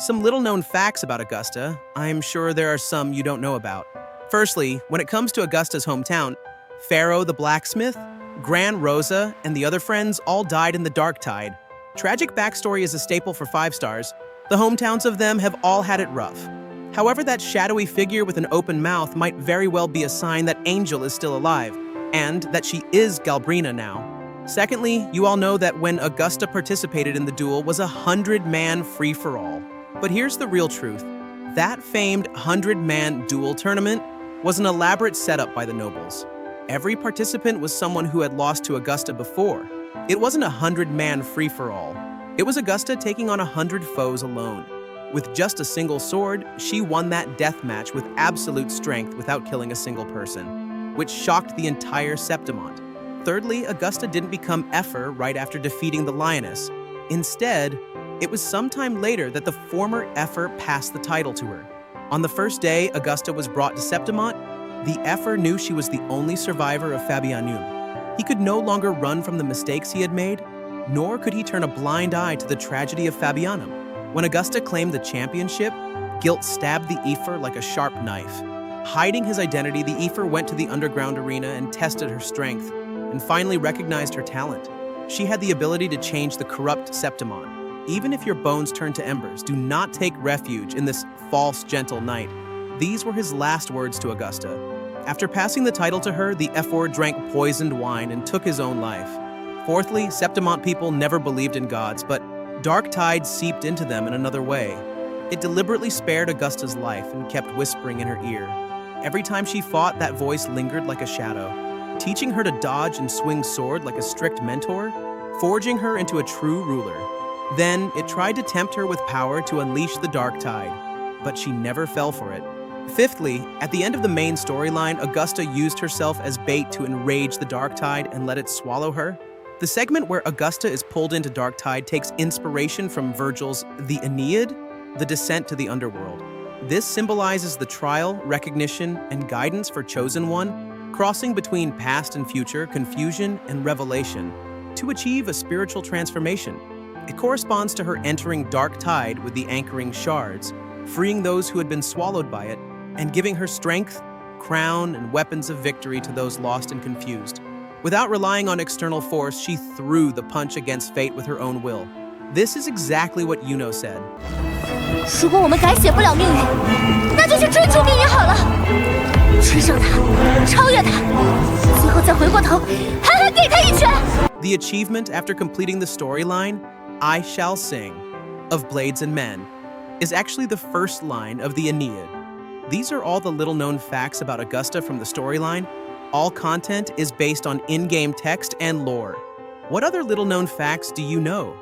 Some little-known facts about Augusta. I'm sure there are some you don't know about. Firstly, when it comes to Augusta's hometown, Pharaoh the blacksmith, Gran Rosa, and the other friends all died in the Dark Tide. Tragic backstory is a staple for 5 stars. The hometowns of them have all had it rough. However, that shadowy figure with an open mouth might very well be a sign that Angel is still alive, and that she is Galbrina now. Secondly, you all know that when Augusta participated in the duel was a 100-man free-for-all. But here's the real truth. That famed 100-man duel tournament was an elaborate setup by the nobles. Every participant was someone who had lost to Augusta before. It wasn't a 100-man free-for-all. It was Augusta taking on 100 foes alone. With just a single sword, she won that death match with absolute strength without killing a single person, which shocked the entire Septimont. Thirdly, Augusta didn't become Ephor right after defeating the Lioness. Instead, it was sometime later that the former Ephor passed the title to her. On the first day Augusta was brought to Septimont, the Ephor knew she was the only survivor of Fabianum. He could no longer run from the mistakes he had made, nor could he turn a blind eye to the tragedy of Fabianum. When Augusta claimed the championship, guilt stabbed the Ephor like a sharp knife. Hiding his identity, the Ephor went to the underground arena and tested her strength, and finally recognized her talent. She had the ability to change the corrupt Septimont. Even if your bones turn to embers, do not take refuge in this false gentle knight. These were his last words to Augusta. After passing the title to her, the Ephor drank poisoned wine and took his own life. Fourthly, Septimont people never believed in gods, but dark tide seeped into them in another way. It deliberately spared Augusta's life and kept whispering in her ear. Every time she fought, that voice lingered like a shadow, teaching her to dodge and swing sword like a strict mentor, forging her into a true ruler. Then, it tried to tempt her with power to unleash the dark tide, but she never fell for it. Fifthly, at the end of the main storyline, Augusta used herself as bait to enrage the dark tide and let it swallow her. The segment where Augusta is pulled into dark tide takes inspiration from Virgil's The Aeneid, the descent to the underworld. This symbolizes the trial, recognition, and guidance for Chosen One, crossing between past and future, confusion and revelation, to achieve a spiritual transformation. It corresponds to her entering dark tide with the anchoring shards, freeing those who had been swallowed by it, and giving her strength, crown, and weapons of victory to those lost and confused. Without relying on external force, she threw the punch against fate with her own will. This is exactly what Yuno said. 如果我们改写不了命运，那就去追求命运好了。追上他，超越他，最后再回过头，狠狠给他一拳。 The achievement after completing the storyline, I Shall Sing, of Blades and Men, is actually the first line of the Aeneid. These are all the little-known facts about Augusta from the storyline. All content is based on in-game text and lore. What other little-known facts do you know?